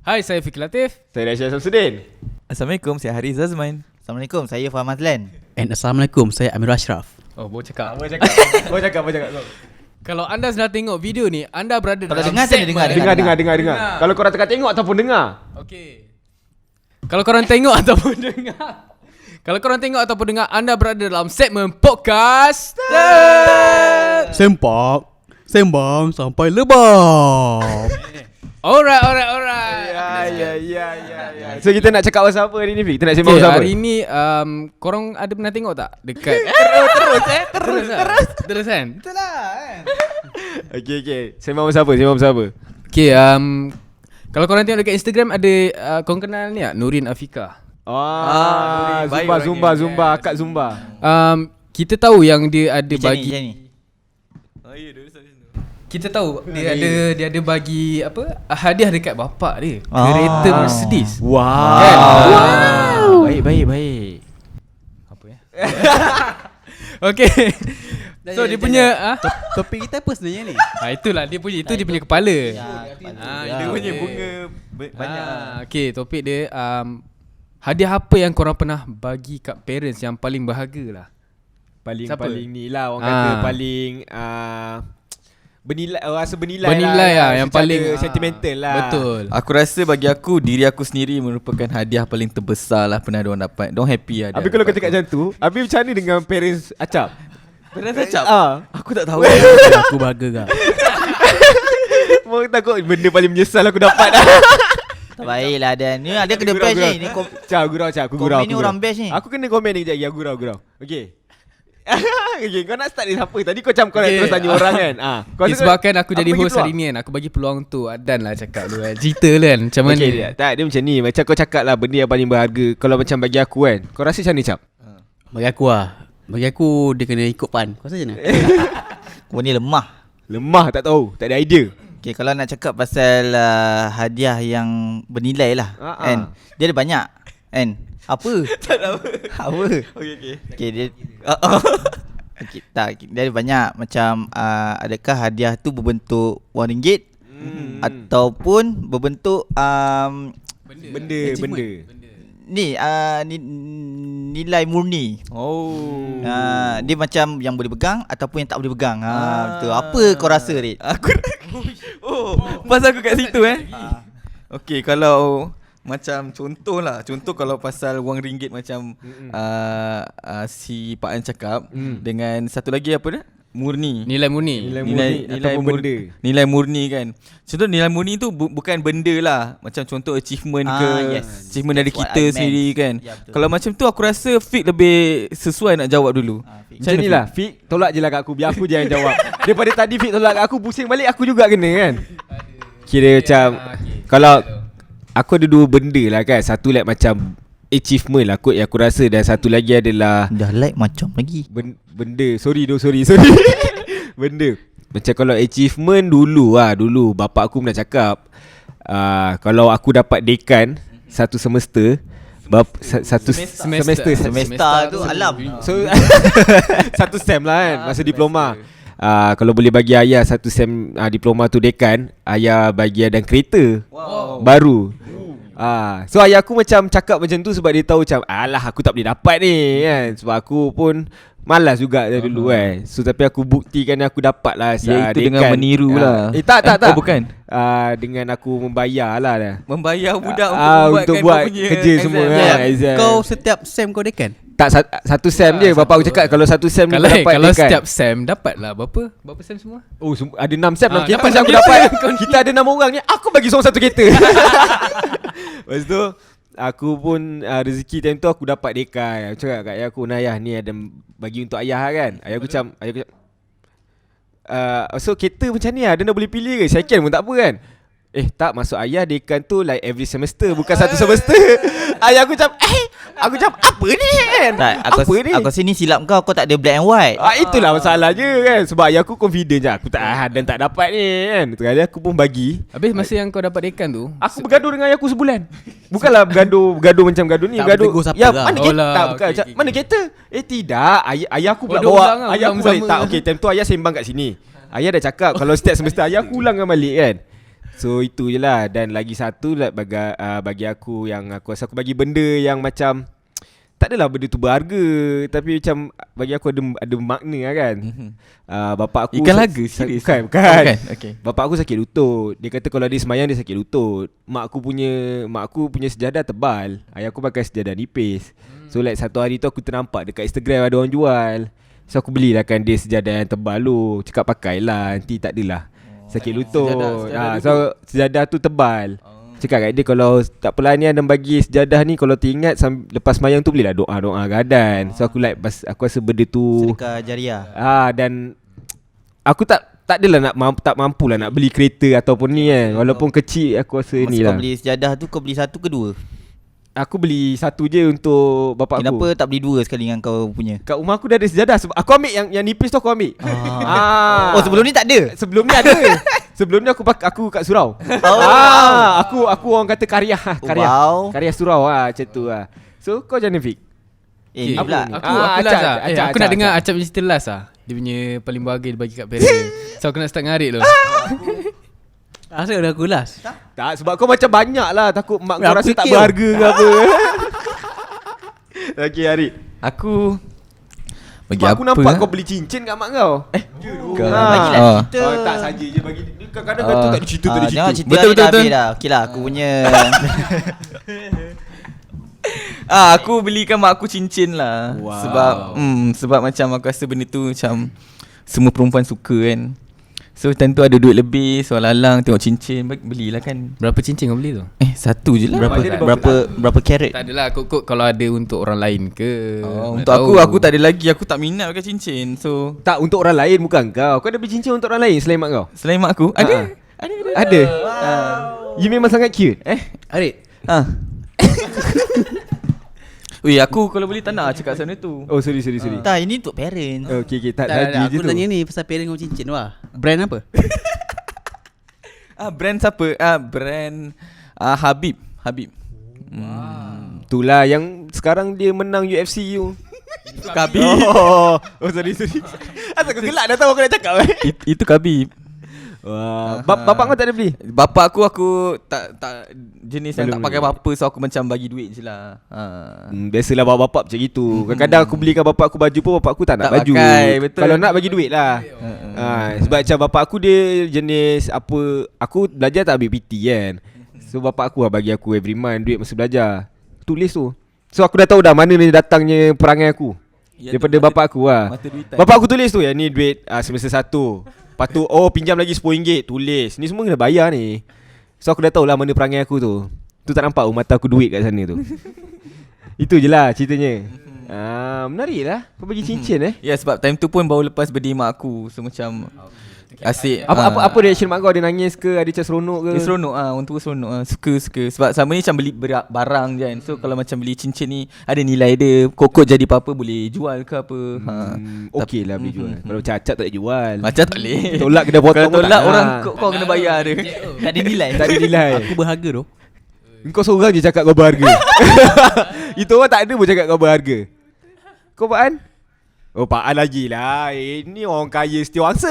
Hai, saya Fikri Latif. Saya Rashid Samsudin. Assalamualaikum, saya Haris Zazman. Assalamualaikum, saya Faham Azlan. And Assalamualaikum, saya Amir Ashraf. Oh, boleh cakap. Boleh cakap. Kalau anda sedang tengok video ni, anda berada Kalau dalam dengar, saya dengar. Dengar. Kalau korang tengah tengok ataupun dengar. Okey. Kalau korang tengok ataupun dengar. Kalau korang tengok ataupun dengar, anda berada dalam segmen podcast. Sempak, sembang sampai lebam. Alright. Ya. So kita nak cakap pasal apa hari ni, Fik? Kita nak sembang pasal apa? Hari ni korang ada pernah tengok tak dekat Terus kan? Okay. Sembang pasal apa? Okay, kalau korang tengok dekat Instagram ada korang kenal ni tak? Nurin Afika. Zumba, Kak Zumba. Kita tahu yang dia ada Macam bagi ni. Kita tahu dia ada bagi apa? Hadiah dekat bapak dia. Kereta Mercedes. Wow. Kan? Baik. Apa ya? Okay. So dia punya Topik kita apa sebenarnya ni? itulah dia punya dia punya kepala. Dia punya bunga banyak. Okay, topik dia hadiah apa yang korang pernah bagi kat parents yang paling berharga lah. Paling ni lah orang kata paling rasa bernilai lah yang paling sentimental lah. Betul. Aku rasa bagi aku, diri aku sendiri merupakan hadiah paling terbesar lah pernah diorang dapat. Diorang happy lah. Habis kalau kau cakap macam tu, habis macam ni dengan parents Acap? Parents Acap? Aku tak tahu. Aku bangga kak. Mau takut benda paling menyesal aku dapat. Tak baiklah Dan. Ni ada kena best ni. Ni Aku gurau. komen ni orang best ni. Aku kena komen ni kejap lagi. Aku gurau. Okay. Okay, kau nak start ni siapa? Tadi kau macam kau nak terus tanya orang kan. Disebabkan aku jadi host hari ni kan, aku bagi peluang tu Adan lah cakap dulu kan. Cerita lah kan macam mana. Okay, dia macam ni. Macam kau cakap lah benda yang paling berharga. Kalau macam bagi aku kan, kau rasa macam ni, Cap? Bagi aku dia kena ikut pan. Kau rasa macam mana? Kau ni lemah. Lemah, tak tahu. Tak ada idea. Okay, kalau nak cakap pasal hadiah yang bernilai lah kan. Dia ada banyak kan. Apa? Tak tahu. Apa? Okay, dia okay, tak, dia ada banyak. Macam adakah hadiah tu berbentuk RM1 ataupun berbentuk Benda. ni nilai murni. Dia macam yang boleh pegang ataupun yang tak boleh pegang. Betul. Apa kau rasa, Red? Aku pasal aku kat situ Okay, kalau macam contoh kalau pasal wang ringgit macam si Pak An cakap, dengan satu lagi apa dia? Murni. Nilai murni. Nilai murni kan. Contoh nilai murni tu bukan benda lah. Macam contoh achievement achievement dari kita sendiri kan. Kalau macam tu aku rasa Fik lebih sesuai nak jawab dulu. Macam ni lah, Fik tolak je lah kat aku. Biar aku je yang jawab. Daripada tadi Fik tolak kat aku, pusing balik aku juga kena kan. Kira macam kalau aku ada dua benda lah kan. Satu like macam achievement lah kot yang aku rasa. Dan satu lagi adalah Dah like macam lagi benda. Sorry Benda. Macam kalau achievement dulu bapak aku pernah cakap kalau aku dapat dekan satu semester, satu semester tu alam. So satu sem lah kan, masa diploma. Kalau boleh bagi ayah satu sem diploma tu dekan, ayah bagi Adan kereta baru. So ayah aku macam cakap macam tu sebab dia tahu macam alah aku tak boleh dapat ni kan. Sebab aku pun malas juga dari dulu kan. So tapi aku buktikan aku dapat lah. Itu dengan meniru lah. Tak Oh bukan. Dengan aku membayar lah dah. Membayar budak untuk buat kerja semua kan. Kau setiap sem kau dekan? Tak, satu sem je. Bapak aku cakap kalau satu sem ni dapat Kalau dekan. setiap sem dapat lah berapa sem semua? Oh ada 6 sem. Kita dapat macam aku dapat. Kita ada 6 orang ni. Aku bagi seorang satu kereta. Lepas tu aku pun rezeki time tu aku dapat dekan. Aku cakap kat ayah aku, "Ayah ni ada bagi untuk ayah kan." Ayah aku macam so kereta macam ni Dia nak boleh pilih ke? Second pun tak apa kan. Tak, maksud ayah dekan tu like every semester, bukan satu semester. Ayah aku macam aku macam apa ni kan? Tak, apa ni? aku sini silap kau tak ada black and white. Itulah masalah je kan. Sebab ayah aku confident je. Aku tak dan tak dapat ni kan. Terus aku pun bagi. Habis masa yang kau dapat dekan tu, aku bergaduh dengan ayah aku sebulan. Bukanlah bergaduh macam gaduh ni, tak bergaduh. bertegur siapa Ya, lah. mana kereta? Tak, bukan. Okay. Mana kereta? Tidak. Ayah aku pula dia bawa. ulang lah, Ayah ulang aku balik. sama. Tak, okey, time tu ayah sembang kat sini. Ayah dah cakap kalau setiap semester ayah aku ulangkan balik kan. So itu je lah. Dan lagi satu lah bagi aku, yang aku rasa aku bagi benda yang macam tak adalah benda tu berharga, tapi macam bagi aku ada makna lah kan. Bapak aku Ikan laga, serius? Bukan. Okay. Bapak aku sakit lutut. Dia kata kalau dia semayang dia sakit lutut. Mak aku punya sejadah tebal. Ayah aku pakai sejadah nipis. So like satu hari tu aku ternampak dekat Instagram ada orang jual. So aku belilah kan dia sejadah yang tebal tu. Cakap pakailah, nanti tak adalah sakit lutut. So sejadah tu tebal. Cakap kat dia, kalau tak apalah ni Adam bagi sejadah ni, kalau teringat lepas mayang tu belilah doa-doa gadan. So aku like aku rasa benda tu Sedekah jariah. dan aku tak adalah tak mampulah nak beli kereta ataupun ni kan. Walaupun kecil aku rasa Masa ni kau lah. beli sejadah tu, kau beli satu ke dua? Aku beli satu je untuk bapak Kenapa aku. tak beli dua sekali dengan kau punya? Kat rumah aku dah ada sejadah. Sebab aku ambil yang nipis tu, aku ambil. Oh, sebelum ni tak ada? Sebelum ni ada. Sebelum ni aku kat surau. Aku orang kata karya. Wow. Karya surau macam tu lah. So kau macam mana Fik? Ni Aku pula. last lah. Aku nak dengar Acap. Acap cerita last lah. Dia punya paling bahagia dia bagi kat parent dia. So aku nak start dengan Arik tu. Asal dah aku last. Tak, sebab kau macam banyak lah. Takut mak kau Aku rasa tak fikir berharga ke apa. Okay Arik. Aku bagi Mak apa? aku nampak kau beli cincin kat mak kau. Bagilah cerita. Tak saja je bagi. Kadang-kadang kata tak ada cerita, tak ada Jangan cerita. cerita Betul, ni dah betul. habis dah. Okey lah, aku punya. Aku belikan mak aku cincin lah. Wow. Sebab macam aku rasa benda tu macam semua perempuan suka kan. So tentu ada duit lebih, so lalang tengok cincin, belilah kan. Berapa cincin kau beli tu? Satu je lah. Berapa karat? Tak adalah kok kalau ada untuk orang lain ke. Untuk aku tak ada lagi. Aku tak minat pakai cincin. So Tak, untuk orang lain bukan kau. Kau ada beli cincin untuk orang lain selain mak kau? selain mak aku ada. Ada. You memang sangat cute. Arik. Ui, aku kalau boleh tak nak cakap sana tu. Oh sorry. Tak, ini untuk parents. Okay tak Tak, lagi je aku tu. tanya ni pasal parent kau cincin wah. Brand apa? Brand siapa? Brand Habib. Itulah yang sekarang dia menang UFC tu. Khabib. Oh sorry. Asal kau gelak dah tahu aku nak cakap. Itu Khabib. Wah, bapak kau tak ada beli? Bapak aku tak jenis yang Belum tak pakai lagi. apa-apa, so aku macam bagi duit je lah. Biasalah bapak macam gitu. Kadang-kadang aku belikan bapak aku baju pun bapak aku tak nak Tak baju. pakai, betul. Kalau nak bagi duit lah. Sebab macam bapak aku dia jenis apa, aku belajar tak ambil PT kan. So bapak aku lah bagi aku every month duit masa belajar. Tulis tu. So aku dah tahu dah mana ni datangnya perangai aku. Ya, Daripada tu bapak aku lah. mata duitan. Bapak aku tulis tu, yang ni duit semester 1. Lepas tu pinjam lagi RM10, tulis. Ni semua kena bayar ni. So aku dah tahu lah mana perangai aku tu. Tu tak nampak mata aku duit kat sana tu. Itu je lah ceritanya. Menarik lah. Kau bagi cincin Ya, sebab time tu pun baru lepas birthday mak aku. So macam asyik. Apa reaction mak kau? Dia nangis ke? Ada macam seronok ke? Dia seronok orang tua seronok Suka. Sebab sama ni macam beli barang je kan. So kalau macam beli cincin ni ada nilai dia. Kokot jadi apa-apa boleh jual ke apa. Okey lah boleh jual. Kalau macam acap tak boleh jual. Macam tak boleh. Tolak kena potong. Kalau pun tak tolak nak. orang kau kena bayar dia. Tak ada nilai. Tak ada nilai. Aku berharga tu. Kau seorang je cakap kau berharga. Itu orang tak ada pun cakap kau berharga. Kau Pak An? Oh Pak An lagi lah. Ini orang kaya setiawangsa.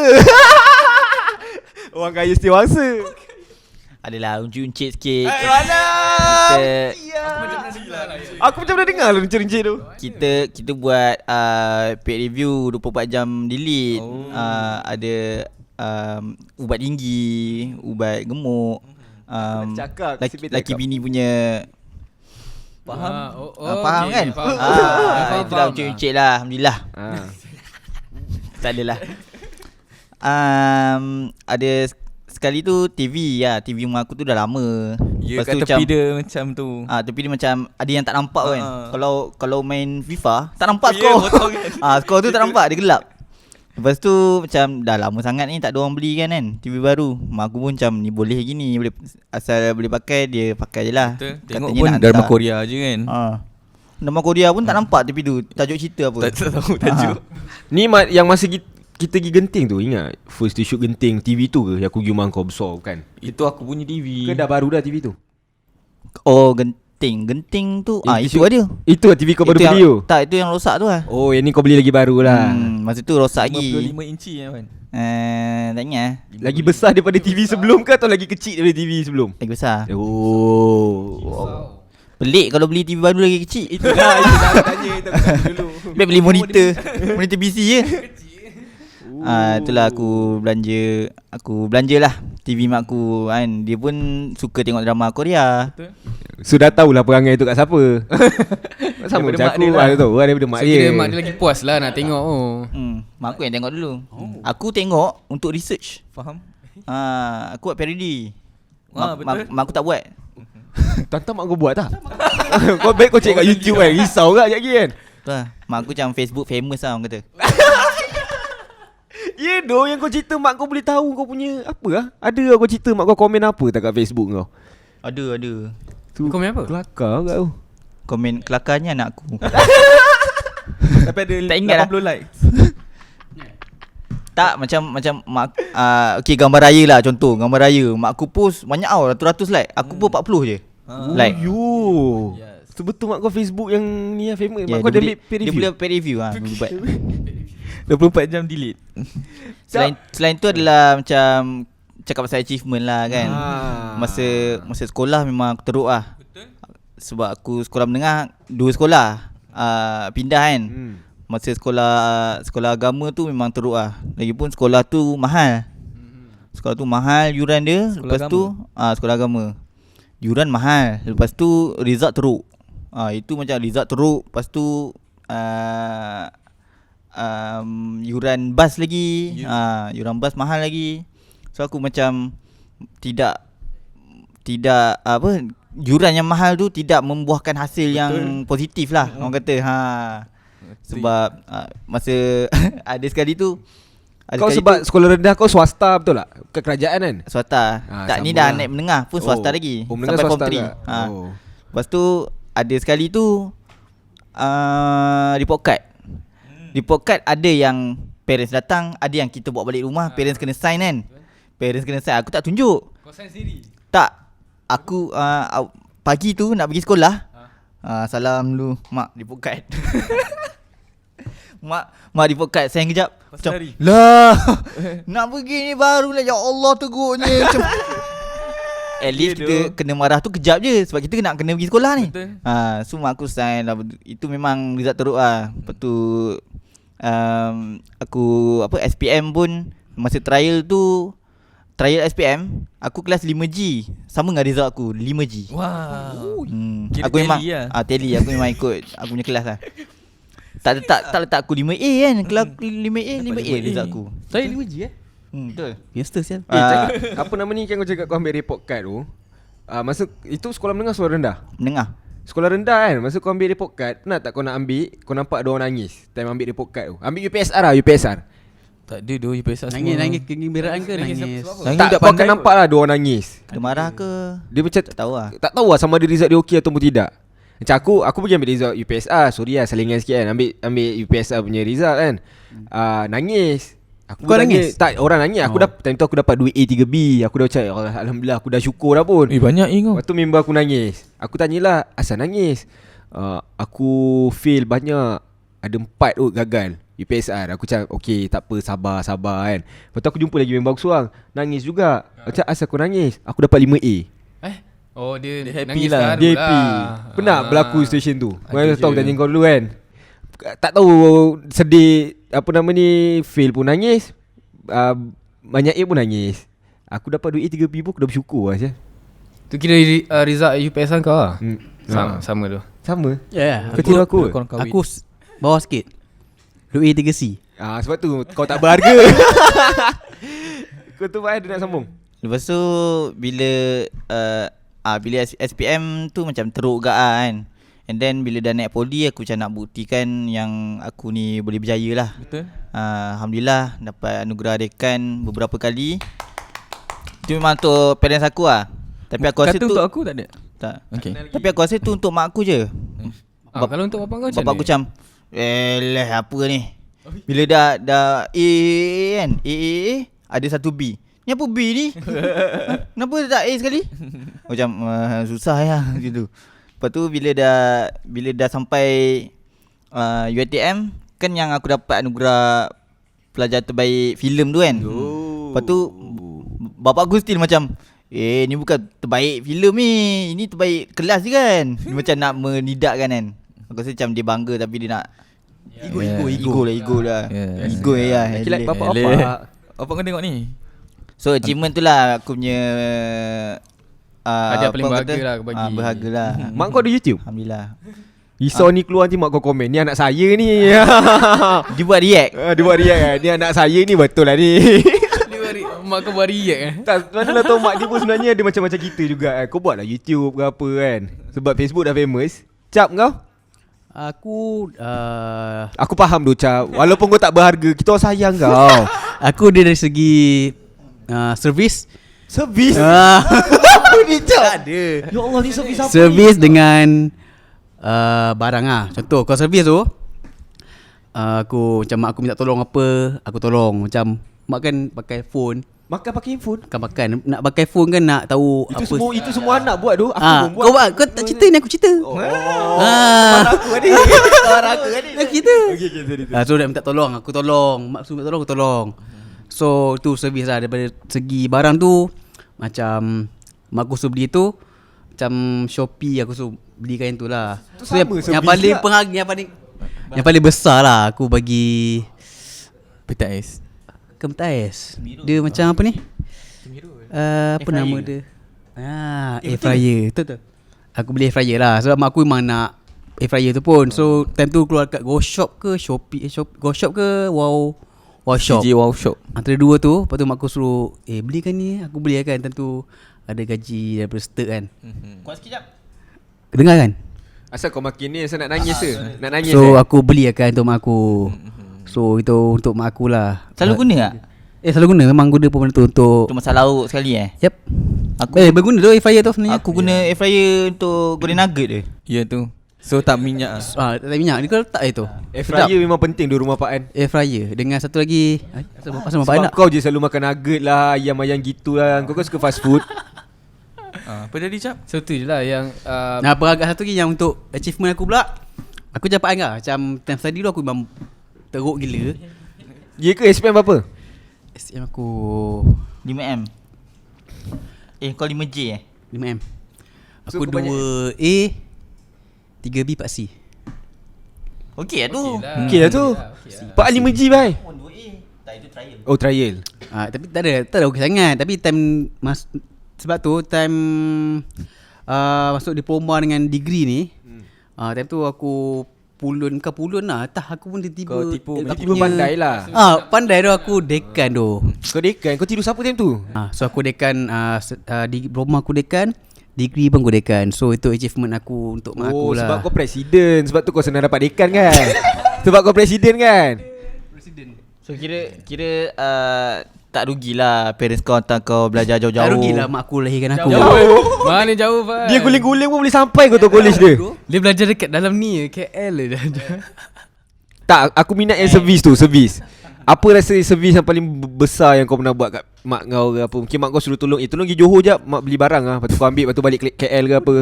Orang kaya setiawangsa. Adalah uncit-uncit sikit. Mana? Kita Aku macam pernah dengar lah runcit-runcit tu. kita buat paid review 24 jam delete. Ada ubat tinggi, ubat gemuk. Cakap, Laki, Sipit laki cakap. bini punya. Faham? Faham kan? Itulah uncit-uncit lah. Alhamdulillah. Tak adalah. Ada sekali tu TV lah. TV rumah aku tu dah lama. Ya, Lepas kat tu tepi dia macam tu. tepi dia macam ada yang tak nampak kan. Kalau main FIFA tak nampak Ya, skor. potong kan. Skor tu tak nampak, dia gelap. Lepas tu macam dah lama sangat ni tak ada orang beli kan TV baru. Mak aku pun macam ni boleh gini, boleh asal boleh pakai dia pakai je lah. Betul. Tengok Katanya pun nak drama hantar. Korea je kan. Drama Korea pun tak nampak TV tu. Tajuk cerita apa? Tak tahu tajuk. Ni yang masa kita pergi Genting tu, ingat first day shoot Genting TV tu ke yang aku pergi rumah kau besar kan? Itu aku punya TV. Ke dah baru dah TV tu? Oh Genting tu Itu itu ada. Itu lah TV kau baru Itu yang- video. Tak, itu yang rosak tu lah. Oh, yang ni kau beli lagi baru lah. Masa tu rosak lagi. 55 inci kan. Tak ingat. Lagi besar daripada TV sebelum ke atau lagi kecil daripada TV sebelum? Lagi besar. Oh. Pelik kalau beli TV baru lagi kecil. Itu dah aku tanya dulu. Biar beli monitor. Monitor PC je. Itulah aku belanja lah TV mak aku kan. Dia pun suka tengok drama Korea. Sudah tahulah perangai tu kat siapa. Sama Daripada macam mak aku dia lah. lah tu. Daripada mak So dia. kira mak dia lagi puas lah nak tengok Mak aku yang tengok dulu. Aku tengok untuk research. Faham? Aku buat parody. Betul. Mak aku tak buat. Tantang mak kau buat tak? Kau baik kau cek kat YouTube kan. Risau kan lagi kan. Tu lah. Mak aku macam Facebook famous lah orang kata. Ya doh yang kau cerita mak kau boleh tahu kau punya apa ah? Ada kau cerita mak kau komen apa tak kat Facebook kau? Ada. Tu Komen apa? kelakar kat tu. Komen kelakarnya anak aku. Tapi ada Tak ingat lah. 80 likes. Tak macam mak okey gambar raya lah contoh. Gambar raya mak aku post banyak tau ratus-ratus like. Aku pun 40 je. Like. Yo. Yes. Tu betul mak kau Facebook yang ni lah famous. Yeah, Mak kau dia ada ambil peer Dia review. boleh peer review boleh buat. 24 jam delete. Selain tu adalah macam cakap pasal achievement lah kan. Masa sekolah memang aku teruk lah. Betul. Sebab aku sekolah menengah 2 sekolah pindah kan. Masa sekolah agama tu memang teruk lah. Lagipun sekolah tu mahal. Sekolah tu mahal yuran dia. Sekolah Lepas tu sekolah agama. Yuran mahal. Lepas tu result teruk. Itu macam result teruk. Lepas tu yuran bas lagi. Yuran bas mahal lagi. So aku macam tidak apa, yuran yang mahal tu tidak membuahkan hasil yang positif lah orang kata. Sebab masa ada sekali tu Kau sebab sekolah rendah kau swasta betul tak? Bukan kerajaan kan? swasta. Tak ni sama dah lah. naik menengah pun swasta lagi. Oh, menengah Sampai form swasta 3. tak? Oh. Lepas tu ada sekali tu report card. Report card ada yang parents datang, ada yang kita bawa balik rumah, parents kena sign kan. Parents kena sign. Aku tak tunjuk. Kau sign sendiri? Tak. Aku pagi tu nak pergi sekolah. Salam dulu mak report card. Mak report card sign kejap. Macam hari. lah nak pergi ni barulah ya Allah teruknya. Macam at least kita kena marah tu kejap je sebab kita nak kena pergi sekolah ni. Betul. So mak aku sign lah. Itu memang result teruk lah. Lepas tu aku SPM pun masa trial SPM aku kelas 5G. Sama dengan result aku 5G. Wow. Kira Aku memang tally lah. tally aku memang ikut aku punya kelas lah. Tak letak aku 5A kan. Kelas 5A result aku. Saya 5G Betul. Youngster siap. Apa nama ni kan kau cakap kau ambil report card tu? Masa itu sekolah menengah sekolah rendah? Menengah. Sekolah rendah kan. Masa kau ambil report card, pernah tak kau nak ambil, kau nampak ada orang nangis time ambil report card tu? Ambil UPSR lah, UPSR. Tak ada doi pesat semua. Nangis kegembiraan ke nangis? Nangis Tak, kau akan nampak lah ada orang nangis. Dia marah ke? Dia macam Tak tahu lah. tak tahu lah sama ada result dia okey ataupun tidak. Macam aku pergi ambil result UPSR. Sorry lah salingan sikit kan. Ambil UPSR punya result kan. Nangis. Aku Kau nangis? Tak, orang nangis. Aku time tu aku dapat 2A 3B. Aku dah macam alhamdulillah aku dah syukur dah pun. Banyak kau. Lepas tu member aku nangis. Aku tanyalah asal nangis. Aku fail banyak. Ada 4 gagal UPSR. Aku macam okay tak apa, sabar kan. Lepas tu aku jumpa lagi member aku seorang, nangis juga. Macam asal aku nangis? Aku dapat 5A. Oh dia happy nangis lah. terharu Dia happy. Pernah berlaku situation tu. Kau tahu tanya kau dulu kan. Tak tahu sedih apa nama ni, fail pun nangis. Banyak A pun nangis. Aku dapat 2A 3B pun aku dah bersyukur lah je. Tu kira result UPSR kau lah. Sama tu. Sama. Ya. Kau tiru aku. Aku bawah sikit. 2A 3C. Sebab tu kau tak berharga. Kau tu ada nak sambung. Lepas tu bila SPM tu macam teruk gak kan. And then bila dah naik poli aku macam nak buktikan yang aku ni boleh berjaya lah. Betul. Alhamdulillah dapat anugerah dekan beberapa kali. Itu memang untuk parents aku lah. Tapi aku rasa Kata tu untuk aku tak ada. tak. Okay. Tapi aku rasa tu untuk mak aku je. Kalau untuk bapak kau macam Bapak aku macam apa ni. Bila dah A kan, A ada satu B. Ni apa B ni? Kenapa tak A sekali? Macam susah ya gitu. Lepas tu bila dah sampai UiTM kan yang aku dapat anugerah pelajar terbaik filem tu kan. Lepas tu bapak aku still macam ni bukan terbaik filem ni, ini terbaik kelas je kan. Dia macam nak menidakkan kan. Aku rasa macam dia bangga tapi dia nak ego lah. Ego ya. Kilat bapak-bapak. Apa kau tengok ni? So achievement tu lah aku punya Hadiah paling apa berharga kata? lah aku bagi. Berharga lah. Mak kau ada YouTube? Alhamdulillah. Risau ni keluar nanti mak kau komen, ni anak saya ni. Dia buat react. Dia buat react kan. Ni anak saya ni betul lah ni. Mak kau buat react Tak, mana lah tahu mak dia pun sebenarnya dia macam-macam kita juga kan. Kau buat lah YouTube ke apa kan. Sebab Facebook dah famous. Cap kau? Aku faham tu Cap. Walaupun kau tak berharga, kita orang sayang kau. Aku dia dari segi servis. Servis? Apa ni Cap? Ada. Ya Allah, ni servis apa Servis dengan barang lah. Contoh kau servis tu, aku macam mak aku minta tolong apa, aku tolong. Macam mak kan pakai phone, Makan pakai handphone? makan nak pakai phone kan, nak tahu Itu semua anak buat tu. Aku pun buat. kau buat, kau tak cerita ni aku cerita. Aku ada. Aku cerita. Okay. So dia minta tolong, aku tolong. Mak suruh minta tolong, aku tolong. So tu servis lah. Daripada segi barang tu, macam mak aku suruh beli tu, macam Shopee aku suruh belikan tu lah. Tu So sama yang servis paling tak? pengharga, yang paling besar lah aku bagi Peta ais. Kemtais. Dia macam apa ni? Apa nama dia? Air fryer. Betul. Aku beli air fryer lah. Sebab mak aku memang nak air fryer tu pun. So time tu keluar kat Go Shop ke Shopee, Go Shop ke Wow Shop. CJ Wow Shop. Antara dua tu. Lepas tu mak aku suruh belikan ni. Aku beli kan. Time tu ada gaji daripada start kan. Kuat sikit jap. Dengar kan? Asal kau makin ni, asal nak nangis ke? Nak nangis So aku beli kan untuk mak aku. So itu untuk mak aku lah. Selalu guna tak? Selalu guna. Memang guna pun benda tu untuk Untuk masak lauk sekali Yep. Aku berguna tu air fryer tu sebenarnya. Aku guna air fryer untuk goreng nugget dia. Ya tu. So tak minyak Tak minyak. Dia kau letak tu. Air fryer memang penting di rumah Pak An. Air fryer dengan satu lagi asal Bapak Sebab nak. kau je selalu makan nugget lah, ayam-ayam gitu lah. Kau suka fast food. Apa tadi Cap? So tu je lah yang Nah, peragak satu lagi yang untuk achievement aku pula. Aku capai kan. Macam time study dulu aku memang teruk gila. Ya ke SPM berapa? SM aku 5M. Kau 5J 5M. So, Aku kau 2A 3B 4C. Okey lah tu. Okey lah tu. Pak An 5G bhai. 2A. Tak, itu trial. Oh, trial. Tapi tak ada okey sangat. Tapi time sebab tu time masuk diploma dengan degree ni, time tu aku bukan pulun lah. Aku pun tiba-tiba Kau tipu- Tiba pandai lah. pandai tu aku dekan tu. Kau dekan, kau tidur siapa time tu? So aku dekan diploma aku dekan, degree pun aku dekan. So itu achievement aku untuk mak aku lah. Sebab kau presiden. Sebab tu kau senang dapat dekan kan? Sebab kau presiden kan? So kira tak rugilah parents kau hantar kau belajar jauh-jauh. Tak rugilah mak aku lahirkan aku. mana jauh Pak. Dia guling-guling pun boleh sampai kau tu college dia. Dia belajar dekat dalam ni KL je dah. Tak, aku minat yang servis tu, servis. Apa rasa servis yang paling besar yang kau pernah buat kat mak kau ke apa? Mungkin mak kau suruh tolong, tolong pergi Johor jap, mak beli barang lah. Lepas tu kau ambil, lepas tu balik KL ke apa.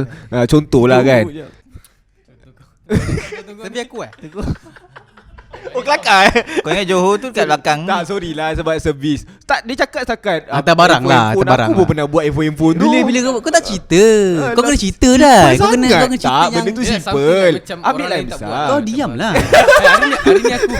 Contohlah kan. Tapi aku Oh, kelakar Kau ingat Johor tu kat belakang. Tak, sorry lah sebab servis. Tak, dia cakap setakat Hantar barang lah, hantar barang Aku pun lah. pernah buat handphone tu. Bila kau tak cerita. Kau kena cerita dah. Kau kena cerita tak, yang benda tu Ya, simple. something macam Ambil orang lah lain yang tak besar. buat. kau diam lah. Hari ni aku buat sikit aku.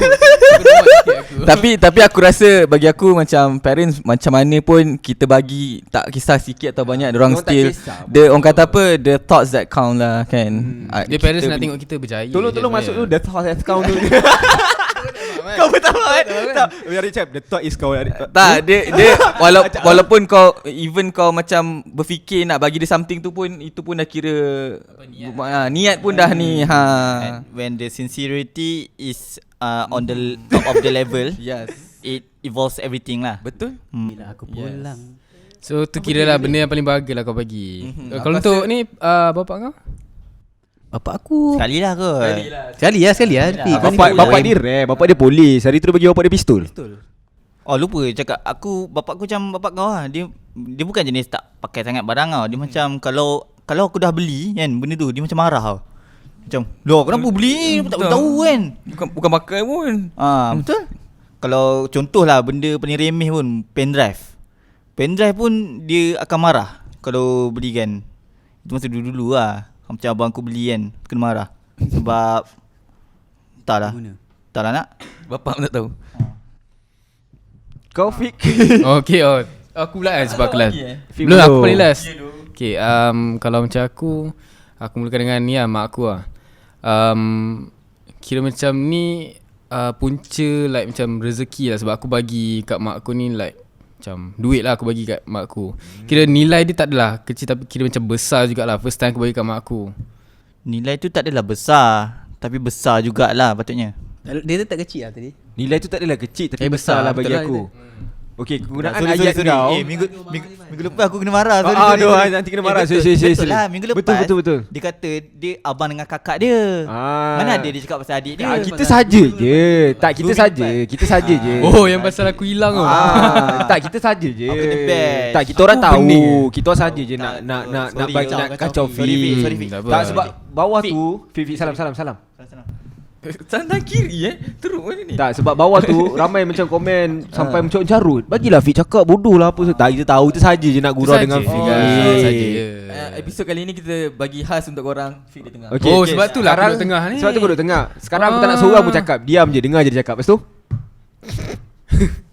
Tapi aku rasa bagi aku macam parents macam mana pun kita bagi tak kisah sikit atau banyak orang Diorang tak still kisah. orang kata apa, the thoughts that count lah kan. Dia parents nak tengok kita berjaya. Tolong je masuk tu sebenarnya. the thought account tu. Kau betul kan? Tak, biar Richard, the thought is kau. Tak, dia walaupun kau even kau macam berfikir nak bagi dia something tu pun, itu pun dah kira niat pun dah ni And when the sincerity is on the top of the level, Yes. it evolves everything lah. Betul? Bila aku pulang. So tu kira lah benda yang paling bahagia lah kau bagi. Kalau Aku untuk ni bapak kau? Bapak aku Sekali lah kot. Sekali lah tapi Bapak dia rare, bapak dia polis. Hari tu dia bagi bapak dia pistol. Oh lupa cakap bapak aku macam bapak kau lah. Dia bukan jenis tak pakai sangat barang tau. Dia macam kalau kalau aku dah beli kan benda tu, dia macam marah tau. Macam, loh kenapa beli? Tak tahu kan. Bukan pakai pun. Betul. Kalau contohlah benda paling remeh pun, pendrive. Pendrive pun dia akan marah kalau beli kan. Itu masa dulu-dulu lah. Macam abang aku beli kan, kena marah. Sebab entahlah. Entahlah nak. Bapak pun tak tahu. Kau Fik. Okay, aku pula kan sebab aku last. Fik Belum, aku belum. paling last. Okay, kalau macam aku mulakan dengan ni lah, mak aku lah. Kira macam ni punca like macam rezeki lah. Sebab aku bagi kat mak aku ni like macam duit lah aku bagi kat mak aku. Kira nilai dia tak adalah kecil tapi kira macam besar jugalah. First time aku bagi kat mak aku. Nilai tu tak adalah besar, tapi besar jugalah patutnya. Dia tu tak kecil lah tadi. Nilai tu tak adalah kecil tapi besar, besar lah bagi betul lah aku. Okey, kegunaan Sorry, ayat sorry. kau. Minggu lepas aku kena marah. Aduh, nanti kena marah. Betul lah, minggu lepas Betul. dia kata dia abang dengan kakak dia. Mana ada dia cakap pasal adik dia. Kita saja je. Tak, kita saja. Kita saja je. Oh, yang pasal aku hilang tu. Tak, kita saja je. Aku the best. Tak, kita orang Aku tahu. pening. Kita orang saja je nak Sorry, nak kacau Sorry, Fik. Fik. Sorry, Fik. Tak apa. Tak, sebab bawah tu Fik, salam. Sana kiri teruk mana ni. Tak, sebab bawah tu ramai macam komen sampai macam carut. Bagilah Fik cakap bodoh lah apa. Tak, kita tahu. Kita saja je nak gurau Itu dengan saja. Fik. Saja je. Episod kali ni kita bagi khas untuk korang. Fik di tengah. Okey, Oh, okey. sebab tu lah aku Sekarang- duduk tengah ni. Sebab tu aku duduk tengah. Sekarang aku tak nak seorang pun cakap. Diam je, dengar je dia cakap. Lepas tu?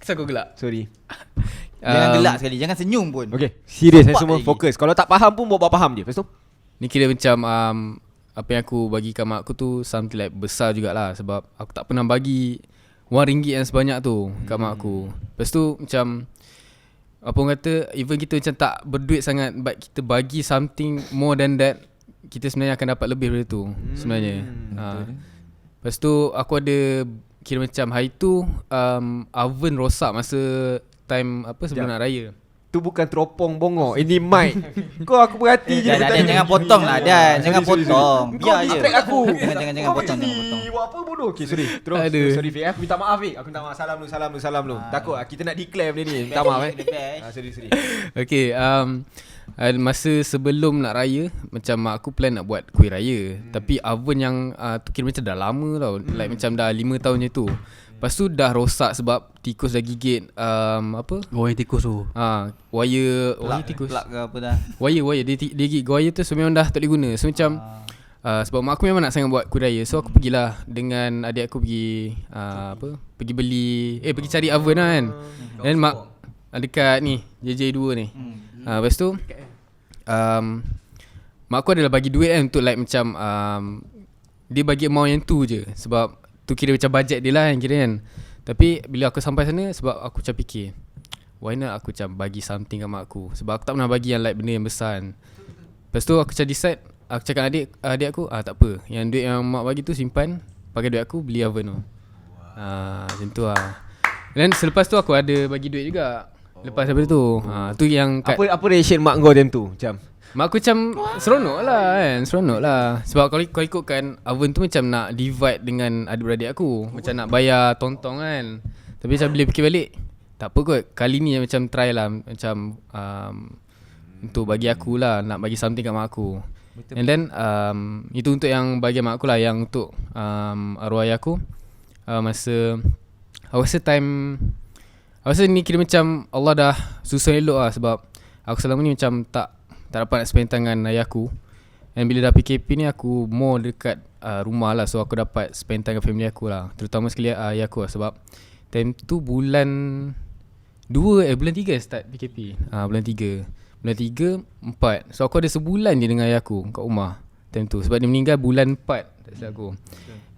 Kenapa kau gelak? Sorry. Jangan gelak sekali, jangan senyum pun. Okey, serius saya Nampak semua lagi. fokus. Kalau tak faham pun buat faham je. Lepas tu? Ni kira macam apa yang aku bagi kat mak aku tu something like besar jugalah. Sebab aku tak pernah bagi RM1 yang sebanyak tu kat mak aku. Lepas tu macam apa orang kata, even kita macam tak berduit sangat, but kita bagi something more than that, kita sebenarnya akan dapat lebih daripada tu sebenarnya. Lepas tu aku ada kira macam hari tu oven rosak masa time apa sebelum nak raya. Tu bukan teropong bongok. Ini mic. Kau aku berhati je. Dan jangan potong lah Dan. Jangan potong. Kau Biar je. distract aku. Jangan Kau potong. ni Jangan potong. buat apa bodoh? Okey, sorry. Terus. Aduh. Sorry Fik. Aku minta maaf Fik. Aku minta maaf. Salam dulu. Takut kita nak declare benda ni. Minta maaf Sorry. Okay, masa sebelum nak raya, macam mak aku plan nak buat kuih raya. Tapi oven yang tu kira macam dah lama tau. Like macam dah 5 tahun je tu. Lepas tu dah rosak sebab tikus dah gigit apa? Goreng tikus tu. Wire tikus. Plug ke apa dah. Wire dia gigit wire tu, so memang dah tak boleh guna. So macam sebab mak aku memang nak sangat buat kuih raya. So aku pergilah dengan adik aku pergi pergi beli pergi cari oven lah kan. Dan mak dekat ni JJ2 ni. Lepas tu mak aku adalah bagi duit kan untuk like macam dia bagi amount yang tu je. Sebab tu kira macam bajet dia lah kan kira kan. Tapi bila aku sampai sana, sebab aku macam fikir, why not aku macam bagi something kat mak aku. Sebab aku tak pernah bagi yang like benda yang besar kan. Lepas tu aku macam decide, aku cakap adik aku, tak apa, yang duit yang mak bagi tu simpan, pakai duit aku beli oven tu. Macam tu lah. Dan selepas tu aku ada bagi duit juga. Lepas daripada tu tu yang kat Apa reaction mak kau time tu? Macam mak aku macam seronok lah. Sebab kalau kau ikutkan oven tu macam nak divide dengan adik-beradik aku. Macam nak bayar tong-tong kan. Tapi macam bila fikir balik, tak apa kot, kali ni macam try lah. Macam untuk bagi aku lah, nak bagi something kat mak aku. And then itu untuk yang bagi mak aku lah. Yang untuk arwah ayah aku, masa aku rasa ni kira macam Allah dah susun elok lah. Sebab aku selama ni macam tak dapat nak spend time dengan ayah aku. And bila dah PKP ni, aku more dekat rumah lah. So aku dapat spend time dengan family aku lah. Terutama sekali ayah aku lah. Sebab time tu bulan 3 start PKP. Bulan 3, 4. So aku ada sebulan je dengan ayah aku kat rumah time tu. Sebab dia meninggal bulan 4, tak silap aku.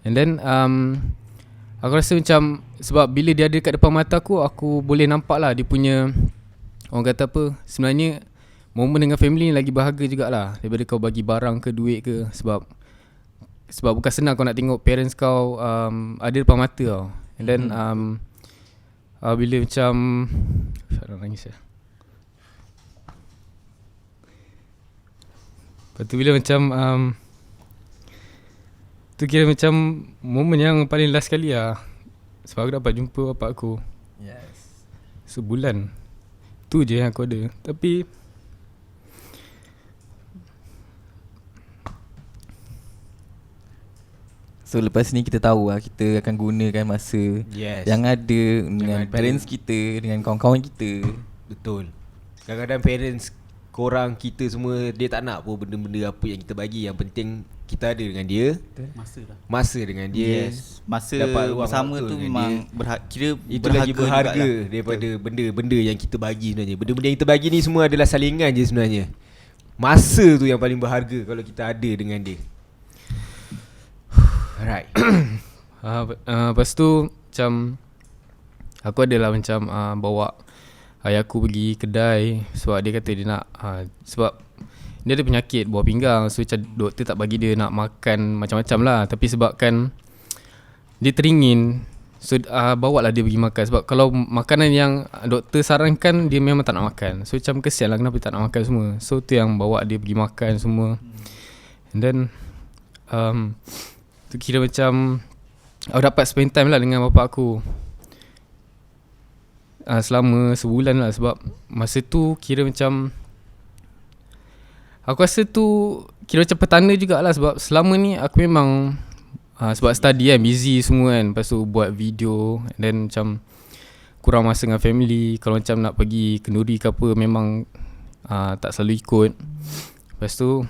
And then aku rasa macam, sebab bila dia ada kat depan mata aku boleh nampak lah dia punya, orang kata apa, sebenarnya momen dengan family ni lagi bahagia jugalah daripada kau bagi barang ke duit ke. Sebab bukan senang kau nak tengok parents kau ada depan mata tau. And then bila macam Syarah nangis ya. Lepas tu bila macam tu kira macam momen yang paling last kali lah. Sebab aku dapat jumpa bapak aku. Yes. Sebulan. Tu je yang aku ada. Tapi So lepas ni kita tahu lah, kita akan gunakan masa yang ada dengan parents kita, dengan kawan-kawan kita. Betul. Kadang-kadang parents korang, kita semua, dia tak nak pun benda-benda apa yang kita bagi. Yang penting kita ada dengan dia, masa dengan dia. Masa dapat ruang bersama waktu tu dengan memang dia. kira Itu lagi berharga jugalah. daripada benda-benda yang kita bagi sebenarnya. Benda-benda yang kita bagi ni semua adalah salingan je sebenarnya. Masa tu yang paling berharga kalau kita ada dengan dia. Alright. Lepas tu macam aku adalah macam bawa ayah aku pergi kedai sebab dia kata dia nak sebab dia ada penyakit buah pinggang. So macam doktor tak bagi dia nak makan macam-macam lah. Tapi sebabkan dia teringin, so bawa lah dia pergi makan. Sebab kalau makanan yang doktor sarankan, dia memang tak nak makan. So macam kesian lah kenapa tak nak makan semua. So tu yang bawa dia pergi makan semua. And then tu kira macam aku dapat spend time lah dengan bapak aku selama sebulan lah. Sebab masa tu kira macam aku rasa tu kira macam petanda jugalah. Sebab selama ni aku memang sebab study kan, busy semua kan. Lepas tu buat video, and then macam kurang masa dengan family. Kalau macam nak pergi kenduri ke apa, memang tak selalu ikut. Lepas tu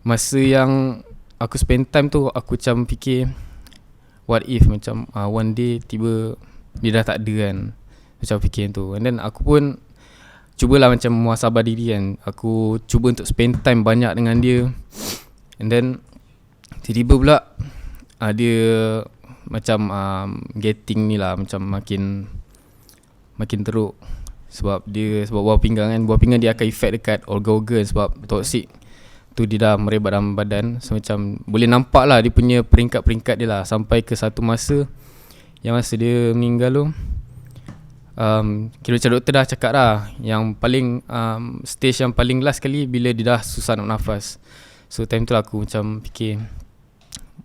masa yang aku spend time tu, aku macam fikir what if macam one day tiba dia dah tak ada kan. Macam fikir tu. And then aku pun cubalah macam muhasabah diri kan. Aku cuba untuk spend time banyak dengan dia. And then tiba-tiba pula dia macam getting ni lah, macam makin teruk. Sebab buah pinggang kan. Buah pinggang dia akan effect dekat organ-organ. Sebab toksik tu dia dah merebat dalam badan. So macam boleh nampak lah dia punya peringkat-peringkat dia lah. Sampai ke satu masa, yang masa dia meninggal tu, kira macam doktor dah cakap lah, yang paling stage yang paling last kali bila dia dah susah nak nafas. So time tu lah aku macam fikir,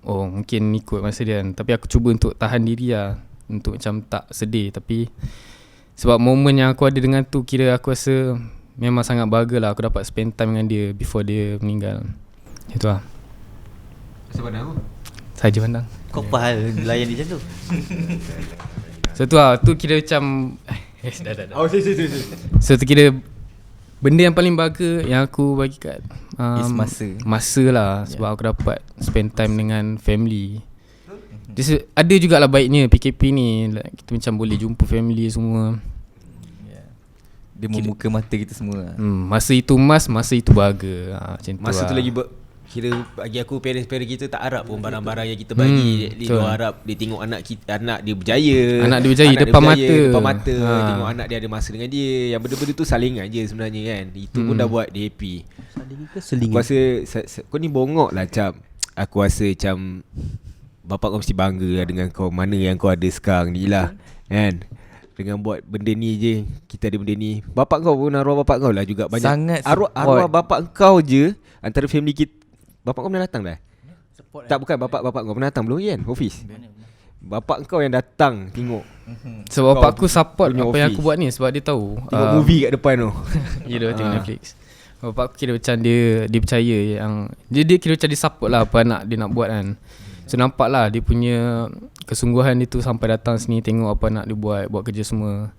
oh mungkin ikut masa dia kan. Tapi aku cuba untuk tahan diri lah, untuk macam tak sedih. Tapi sebab momen yang aku ada dengan tu, kira aku rasa memang sangat bahagia lah aku dapat spend time dengan dia before dia meninggal. Itu lah. Masa pandang aku? Saja pandang. Kau faham layan dia macam tu. So tu lah, tu kira macam dah. Oh, si. So tu kira benda yang paling bahagia yang aku bagi kat Is masa. Masa lah. Sebab aku dapat spend time dengan family. Ada jugalah baiknya PKP ni, kita macam boleh jumpa family semua. Dia membuka mata kita semua. Masa itu masa itu bahagia. Macam Masa tu lah. lagi kira bagi aku, parents-parents kita tak harap pun barang-barang yang kita bagi. Dia harap dia tengok anak dia berjaya. Anak dia berjaya depan mata. Tengok anak dia ada masa dengan dia. Yang benda-benda tu salingan je sebenarnya kan. Itu pun dah buat dia happy. Saling ke Aku selingan? rasa kau ni bongok lah Cap. Aku rasa macam bapak kau mesti bangga lah dengan kau, mana yang kau ada sekarang ni lah kan. Dengan buat benda ni je, kita ada benda ni. Bapak kau pun, arwah bapak kau lah juga banyak. Sangat arwah bapak kau je antara family kita. Bapak kau pernah datang dah? Tak, bukan bapak kau pernah datang belum kan office? Bapak kau yang datang tengok. Sebab bapak aku support punya apa yang office. aku buat ni. Sebab dia tahu Tengok movie kat depan tu. Ya dia tengok Netflix. Bapak aku kira macam dia percaya yang dia kira macam dia support lah apa anak dia nak buat kan. So nampak lah dia punya kesungguhan dia tu sampai datang sini tengok apa anak dia buat kerja semua.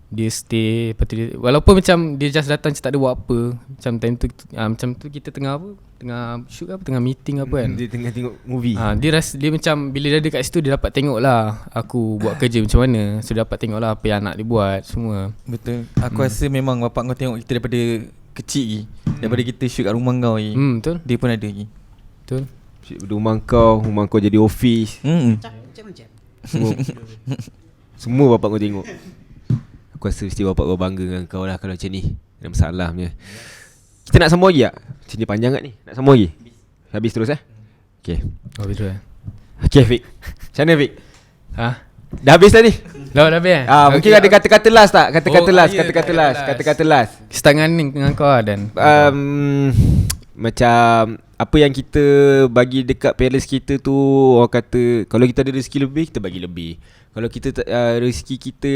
Dia stay, walaupun macam dia just datang tak ada buat apa. Macam time tu macam tu kita tengah apa? Tengah shoot apa? Tengah meeting apa kan. Dia tengah tengok movie. Dia macam bila dia ada kat situ, dia dapat tengok lah aku buat kerja macam mana. So dia dapat tengok lah apa yang anak dia buat semua. Betul. Aku rasa memang bapak kau tengok kita daripada kecil lagi. Daripada kita shoot kat rumah kau lagi. Betul. Dia pun ada lagi. Betul. Rumah kau jadi office. Semua bapak kau tengok. Aku rasa mesti bapak kau bangga dengan kau lah kalau macam ni. Ada masalah punya. Kita nak sambung lagi tak? Sini panjang kat ni. Nak sambung lagi? Habis terus Okay. Oh betul. Okay Fik. Macam mana Fik? Dah habis dah ni? Dah habis Mungkin ada kata-kata last tak? Kata-kata last. Kata-kata last. Setangan ni dengan kau lah Dan. Macam apa yang kita bagi dekat parents kita tu, orang kata kalau kita ada rezeki lebih, kita bagi lebih. Kalau kita rezeki kita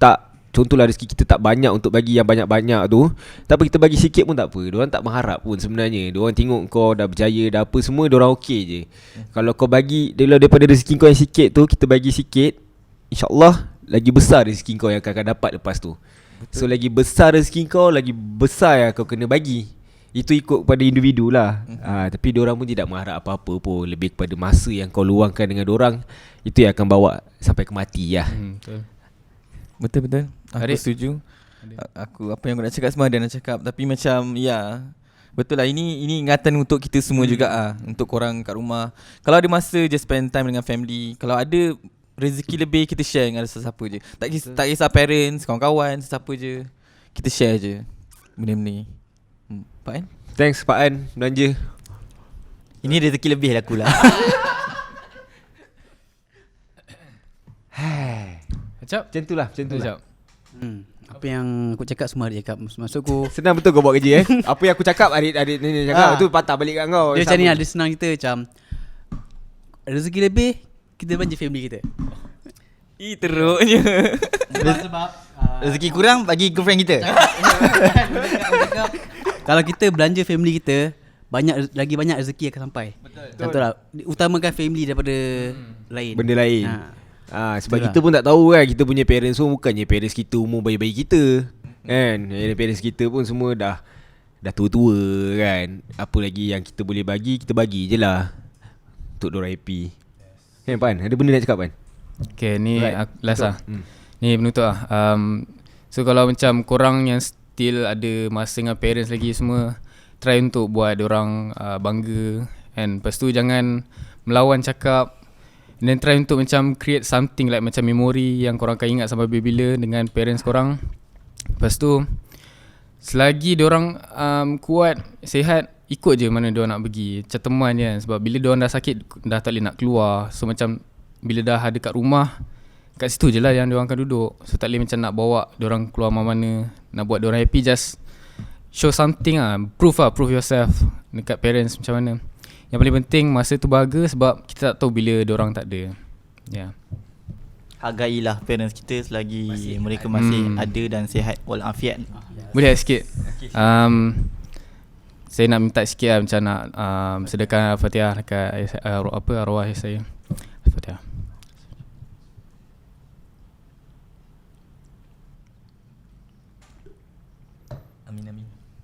tak contohlah rezeki kita tak banyak untuk bagi yang banyak-banyak tu, tak apa kita bagi sikit pun tak apa. Diorang tak mengharap pun sebenarnya. Diorang tengok kau dah berjaya, dah apa semua, diorang okey je. Kalau kau bagi daripada rezeki kau yang sikit tu, kita bagi sikit, InsyaAllah lagi besar rezeki kau yang akan dapat lepas tu. So lagi besar rezeki kau, lagi besar yang kau kena bagi. Itu ikut pada individu lah. Tapi diorang pun tidak mengharap apa-apa pun. Lebih kepada masa yang kau luangkan dengan diorang, itu yang akan bawa sampai ke mati lah. Betul. Aku Adik. setuju. Aku apa yang aku nak cakap semua ada nak cakap. Tapi macam ya, betul lah, ini ingatan untuk kita semua juga untuk korang kat rumah. Kalau ada masa, just spend time dengan family. Kalau ada rezeki lebih, kita share dengan sesiapa je. Tak kisah parents, kawan-kawan, sesiapa je. Kita share je benda-benda ni. Pak An? Thanks Pak An belanja. Ini rezeki lebih aku lah. Macam Macam tu lah. Apa yang aku cakap semua dia cakap. Maksudku Senang betul kau buat kerja Apa yang aku cakap adik ni cakap tu patah balik kat kau. dia macam ni lah, dia senang kita macam rezeki lebih, kita belanja family kita. Teruknya. Sebab Rezeki kurang bagi girlfriend kita. kalau kita belanja family kita, lagi banyak rezeki akan sampai. Betul lah. Utamakan family daripada lain. Benda lain. Sebab Betul kita pun tak tahu kan, kita punya parents pun bukannya parents kita umur bayi-bayi kita. Kan? Parents kita pun semua dah tua-tua kan. Apa lagi yang kita boleh bagi, kita bagi je lah untuk diorang happy. Kan Pan? Ada benda nak cakap Pan? Okay, ni Right. last lah. Ni penutup lah. So kalau macam korang yang still ada masa dengan parents lagi semua, try untuk buat diorang bangga. And lepas tu jangan melawan cakap. And then try untuk macam create something like macam memori yang korang akan ingat sampai bila-bila dengan parents korang. Lepas tu selagi diorang kuat, sihat, ikut je mana diorang nak pergi. Macam teman je kan. Sebab bila diorang dah sakit, dah tak boleh nak keluar. So macam bila dah ada kat rumah, kat situ je lah yang diorang akan duduk. So tak boleh macam nak bawa diorang keluar mana-mana. Nak buat diorang happy, just show something lah. Prove yourself dekat parents macam mana. Yang paling penting masa tu bahagia, sebab kita tak tahu bila diorang tak ada. Ya. Hargailah parents kita selagi mereka masih ada dan sihat walafiat. Boleh sikit. Saya nak minta sikit lah, macam nak sedekah Fatihah dekat arwah saya. Fatihah.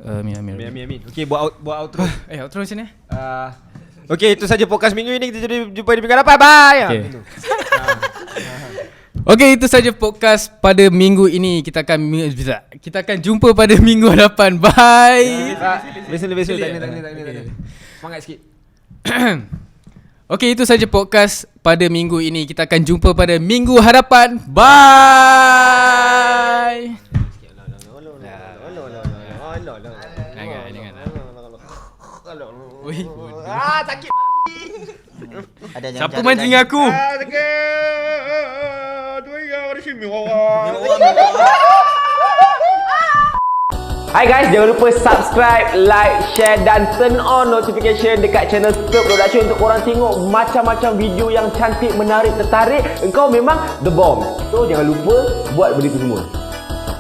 Amin. Okay, buat outro. Outro macam ni? Okay, itu saja podcast minggu ini. Kita jumpa di minggu depan. Bye. Okay. Okay, itu saja podcast pada minggu ini. Kita akan jumpa pada minggu hadapan. Bye. Listen. Tak kena. Semangat sikit. Okay, itu saja podcast pada minggu ini. Kita akan jumpa pada minggu hadapan. Bye. Sakit. Siapa main telinga aku? Hai guys, jangan lupa subscribe, like, share dan turn on notification dekat channel Stroke Production untuk korang tengok macam-macam video yang cantik, menarik, tertarik. Engkau memang the bomb. So jangan lupa buat benda tu semua.